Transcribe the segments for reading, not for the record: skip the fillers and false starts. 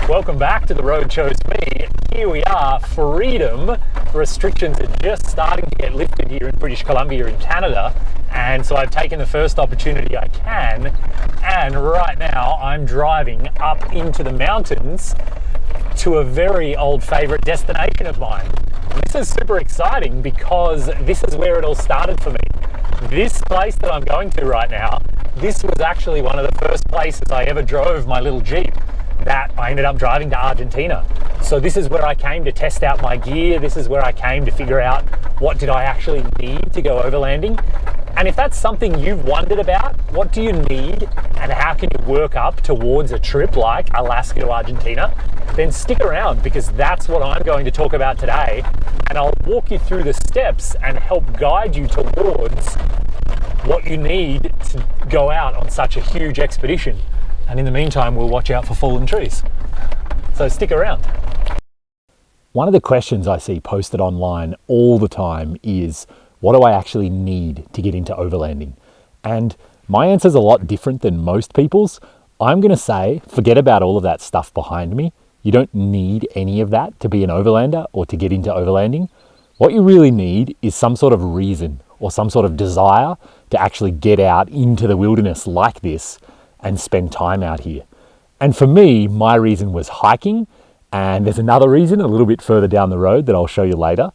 Welcome back to The Road Chose Me. Here we are, freedom. Restrictions are just starting to get lifted here in British Columbia in Canada, and so I've taken the first opportunity I can, and right now I'm driving up into the mountains to a very old favourite destination of mine. This is super exciting because this is where it all started for me. This place that I'm going to right now, this was actually one of the first places I ever drove my little Jeep that I ended up driving to Argentina. So this is where I came to test out my gear. This is where I came to figure out what did I actually need to go overlanding. And if that's something you've wondered about, what do you need and how can you work up towards a trip like Alaska to Argentina, then stick around because that's what I'm going to talk about today. And I'll walk you through the steps and help guide you towards what you need to go out on such a huge expedition. And in the meantime, we'll watch out for fallen trees. So stick around. One of the questions I see posted online all the time is, what do I actually need to get into overlanding? And my answer is a lot different than most people's. I'm going to say, forget about all of that stuff behind me. You don't need any of that to be an overlander or to get into overlanding. What you really need is some sort of reason or some sort of desire to actually get out into the wilderness like this and spend time out here. And for me, my reason was hiking, and there's another reason a little bit further down the road that I'll show you later.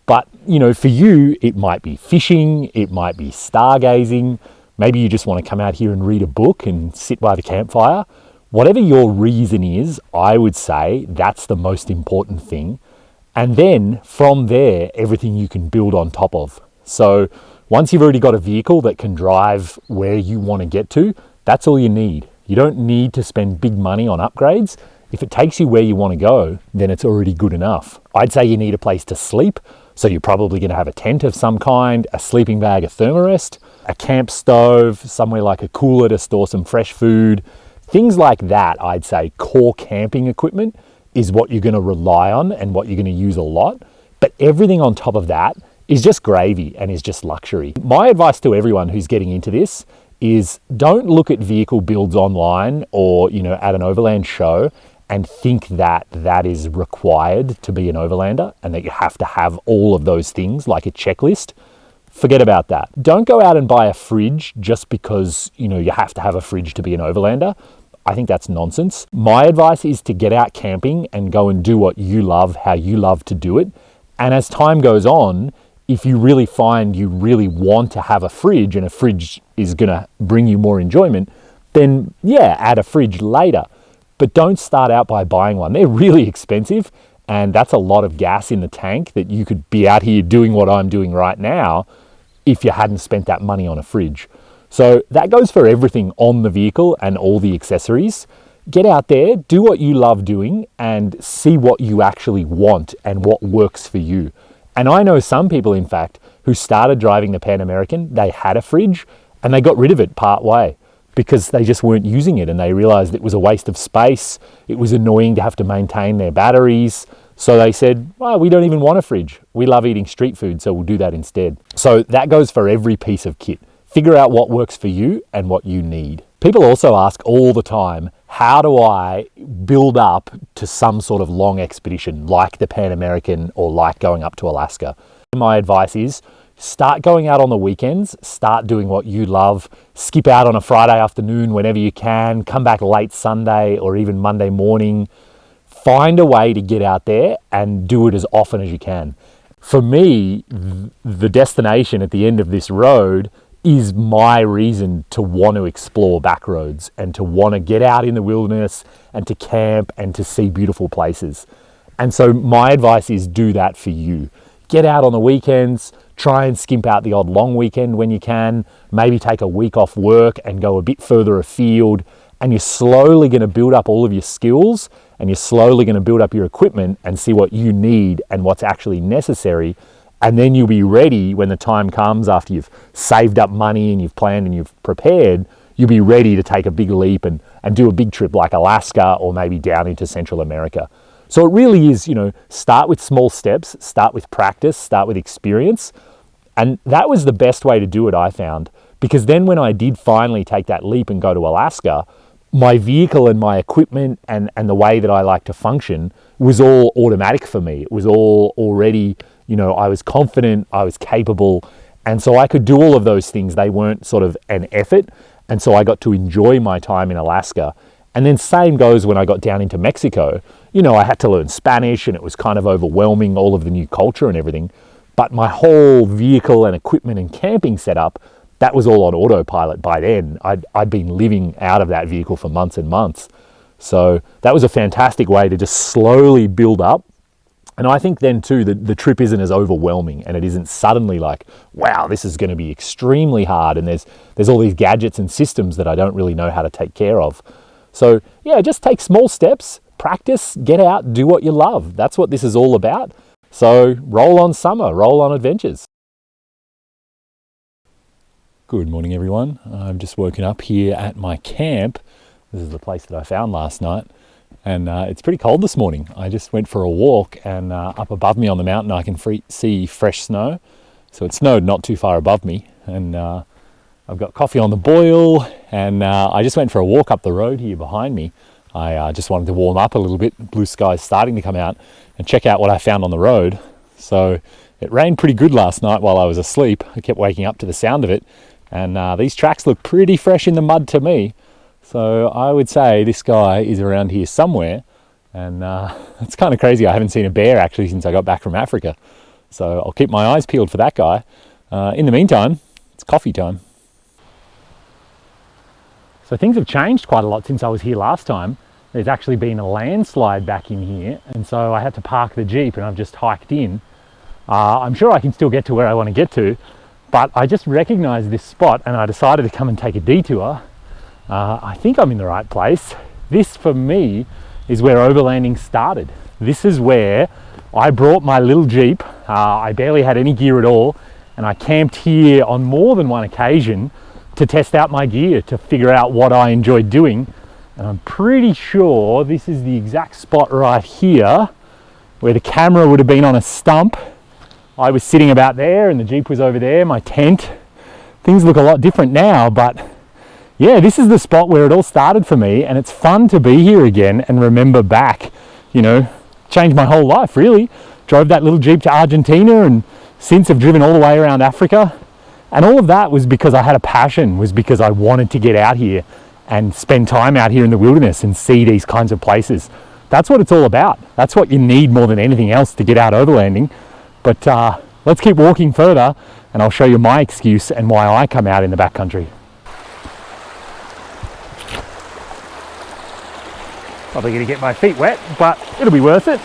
But, you know, for you, it might be fishing, it might be stargazing, maybe you just want to come out here and read a book and sit by the campfire. Whatever your reason is, I would say that's the most important thing. And then from there, everything you can build on top of. So once you've already got a vehicle that can drive where you want to get to, that's all you need. You don't need to spend big money on upgrades. If it takes you where you want to go, then it's already good enough. I'd say you need a place to sleep. So you're probably going to have a tent of some kind, a sleeping bag, a thermarest, a camp stove, somewhere like a cooler to store some fresh food. Things like that, I'd say core camping equipment is what you're going to rely on and what you're going to use a lot. But everything on top of that is just gravy and is just luxury. My advice to everyone who's getting into this is don't look at vehicle builds online or, you know, at an overland show and think that that is required to be an overlander and that you have to have all of those things like a checklist. Forget about that. Don't go out and buy a fridge just because, you know, you have to have a fridge to be an overlander. I think that's nonsense. My advice is to get out camping and go and do what you love, how you love to do it. And as time goes on, if you really find you really want to have a fridge and a fridge is going to bring you more enjoyment, then yeah, add a fridge later. But don't start out by buying one. They're really expensive, and that's a lot of gas in the tank that you could be out here doing what I'm doing right now if you hadn't spent that money on a fridge. So that goes for everything on the vehicle and all the accessories. Get out there, do what you love doing, and see what you actually want and what works for you. And I know some people, in fact, who started driving the Pan American, they had a fridge and they got rid of it part way because they just weren't using it and they realized it was a waste of space. It was annoying to have to maintain their batteries. So they said, well, we don't even want a fridge. We love eating street food, so we'll do that instead. So that goes for every piece of kit. Figure out what works for you and what you need. People also ask all the time, how do I build up to some sort of long expedition like the Pan American or like going up to Alaska? My advice is start going out on the weekends, start doing what you love, skip out on a Friday afternoon whenever you can, come back late Sunday or even Monday morning. Find a way to get out there and do it as often as you can. For me, the destination at the end of this road is my reason to want to explore back roads and to want to get out in the wilderness and to camp and to see beautiful places. And so my advice is do that for you. Get out on the weekends, try and skimp out the odd long weekend when you can, maybe take a week off work and go a bit further afield, and you're slowly going to build up all of your skills and you're slowly going to build up your equipment and see what you need and what's actually necessary. And then you'll be ready when the time comes after you've saved up money and you've planned and you've prepared, you'll be ready to take a big leap and do a big trip like Alaska or maybe down into Central America. So it really is, you know, start with small steps, start with practice, start with experience. And that was the best way to do it, I found, because then when I did finally take that leap and go to Alaska, my vehicle and my equipment and the way that I like to function was all automatic for me. It was all already, I was confident, I was capable, and so I could do all of those things. They weren't sort of an effort, and so I got to enjoy my time in Alaska. And then same goes when I got down into Mexico. I had to learn Spanish, and it was kind of overwhelming, all of the new culture and everything. But my whole vehicle and equipment and camping setup, that was all on autopilot by then. I'd been living out of that vehicle for months and months. So that was a fantastic way to just slowly build up. And I think then too, the trip isn't as overwhelming, and it isn't suddenly like, wow, this is going to be extremely hard. And there's all these gadgets and systems that I don't really know how to take care of. So yeah, just take small steps, practice, get out, do what you love. That's what this is all about. So roll on summer, roll on adventures. Good morning, everyone. I've just woken up here at my camp. This is the place that I found last night, and it's pretty cold this morning. I just went for a walk, and up above me on the mountain I can see fresh snow. So it snowed not too far above me, and I've got coffee on the boil, and I just went for a walk up the road here behind me. I just wanted to warm up a little bit. Blue sky's starting to come out, and check out what I found on the road. So it rained pretty good last night while I was asleep. I kept waking up to the sound of it, and these tracks look pretty fresh in the mud to me. So I would say this guy is around here somewhere, and it's kind of crazy. I haven't seen a bear actually since I got back from Africa. So I'll keep my eyes peeled for that guy. In the meantime, it's coffee time. So things have changed quite a lot since I was here last time. There's actually been a landslide back in here, and so I had to park the Jeep and I've just hiked in. I'm sure I can still get to where I want to get to, but I just recognized this spot and I decided to come and take a detour. I think I'm in the right place. This for me is where overlanding started. This is where I brought my little Jeep. I barely had any gear at all, and I camped here on more than one occasion to test out my gear, to figure out what I enjoyed doing. And I'm pretty sure this is the exact spot right here where the camera would have been on a stump. I was sitting about there and the Jeep was over there, my tent. Things look a lot different now, but yeah, this is the spot where it all started for me, and it's fun to be here again and remember back. Changed my whole life really. Drove that little Jeep to Argentina, and since I've driven all the way around Africa. And all of that was because I had a passion, was because I wanted to get out here and spend time out here in the wilderness and see these kinds of places. That's what it's all about. That's what you need more than anything else to get out overlanding. But let's keep walking further, and I'll show you my excuse and why I come out in the backcountry. Probably going to get my feet wet, but it'll be worth it.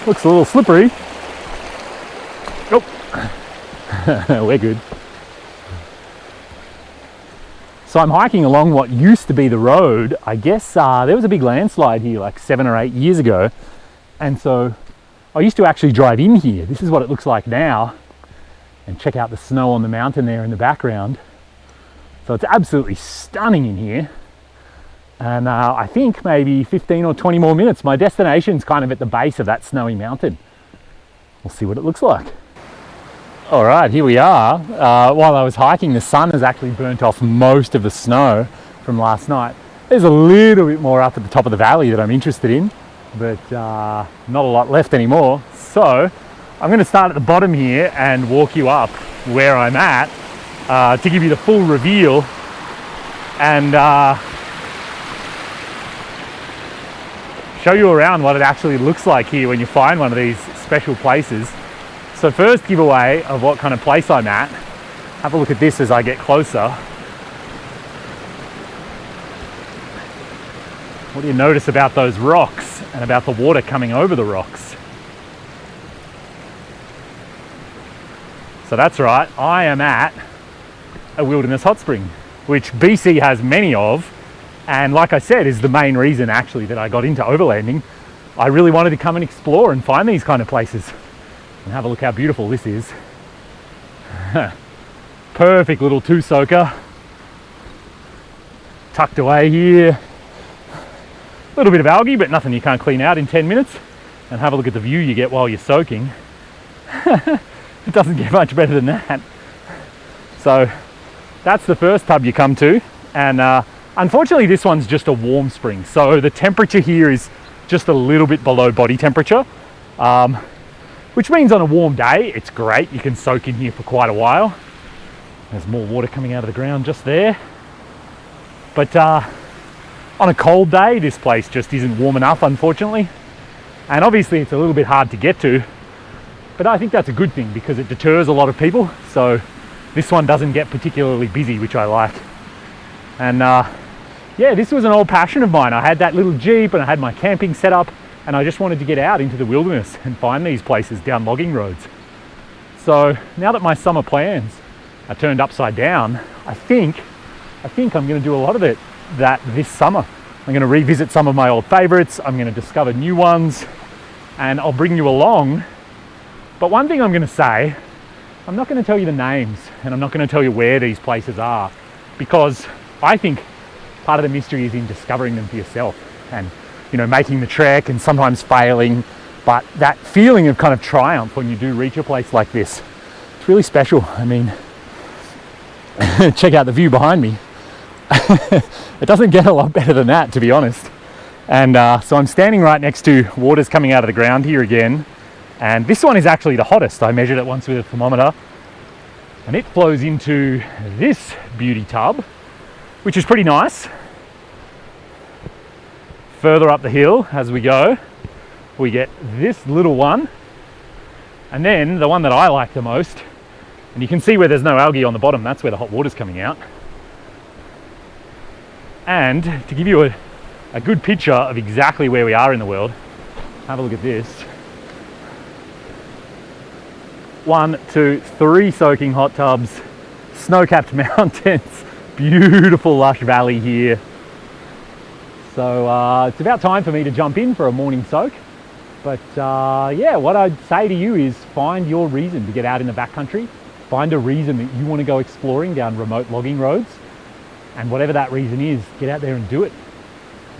Looks a little slippery. Oh. We're good. So I'm hiking along what used to be the road. I guess there was a big landslide here like 7 or 8 years ago, and so I used to actually drive in here. This is what it looks like now, and check out the snow on the mountain there in the background. So it's absolutely stunning in here, and I think maybe 15 or 20 more minutes my destination's kind of at the base of that snowy mountain. We'll see what it looks like. All right, here we are. While I was hiking, the sun has actually burnt off most of the snow from last night. There's a little bit more up at the top of the valley that I'm interested in, but not a lot left anymore. So I'm going to start at the bottom here and walk you up where I'm at to give you the full reveal and show you around what it actually looks like here when you find one of these special places. So first giveaway of what kind of place I'm at. Have a look at this as I get closer. What do you notice about those rocks and about the water coming over the rocks? So that's right, I am at a wilderness hot spring, which BC has many of, and like I said, is the main reason actually that I got into overlanding. I really wanted to come and explore and find these kind of places. And have a look how beautiful this is. Perfect little two-soaker. Tucked away here. A little bit of algae, but nothing you can't clean out in 10 minutes. And have a look at the view you get while you're soaking. It doesn't get much better than that. So that's the first tub you come to. And Unfortunately, this one's just a warm spring, so the temperature here is just a little bit below body temperature, which means on a warm day, it's great. You can soak in here for quite a while. There's more water coming out of the ground just there. But on a cold day, this place just isn't warm enough, unfortunately. And obviously it's a little bit hard to get to, but I think that's a good thing because it deters a lot of people. So this one doesn't get particularly busy, which I like. And yeah, this was an old passion of mine. I had that little Jeep and I had my camping set up, and I just wanted to get out into the wilderness and find these places down logging roads. So now that my summer plans are turned upside down, I think I'm going to do a lot of that this summer. I'm going to revisit some of my old favorites. I'm going to discover new ones, and I'll bring you along. But one thing I'm going to say, I'm not going to tell you the names, and I'm not going to tell you where these places are, because I think part of the mystery is in discovering them for yourself and, you know, making the trek and sometimes failing. But that feeling of kind of triumph when you do reach a place like this, it's really special. I mean, check out the view behind me. It doesn't get a lot better than that, to be honest. And so I'm standing right next to water's coming out of the ground here again. And this one is actually the hottest. I measured it once with a thermometer, and it flows into this beauty tub, which is pretty nice. Further up the hill as we go, we get this little one, and then the one that I like the most, and you can see where there's no algae on the bottom, that's where the hot water's coming out. And to give you a good picture of exactly where we are in the world, have a look at this. 1, 2, 3 soaking hot tubs, snow-capped mountains, beautiful lush valley here. So it's about time for me to jump in for a morning soak. But yeah, what I'd say to you is find your reason to get out in the backcountry. Find a reason that you want to go exploring down remote logging roads. And whatever that reason is, get out there and do it.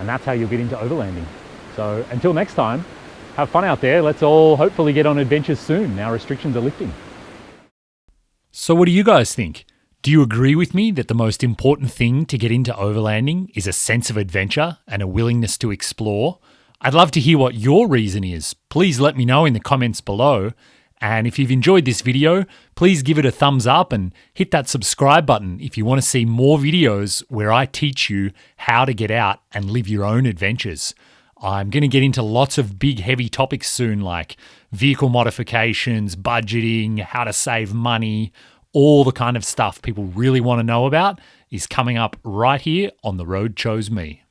And that's how you'll get into overlanding. So until next time, have fun out there. Let's all hopefully get on adventures soon. Now restrictions are lifting. So what do you guys think? Do you agree with me that the most important thing to get into overlanding is a sense of adventure and a willingness to explore? I'd love to hear what your reason is. Please let me know in the comments below. And if you've enjoyed this video, please give it a thumbs up and hit that subscribe button if you want to see more videos where I teach you how to get out and live your own adventures. I'm going to get into lots of big, heavy topics soon, like vehicle modifications, budgeting, how to save money, all the kind of stuff people really want to know about is coming up right here on The Road Chose Me.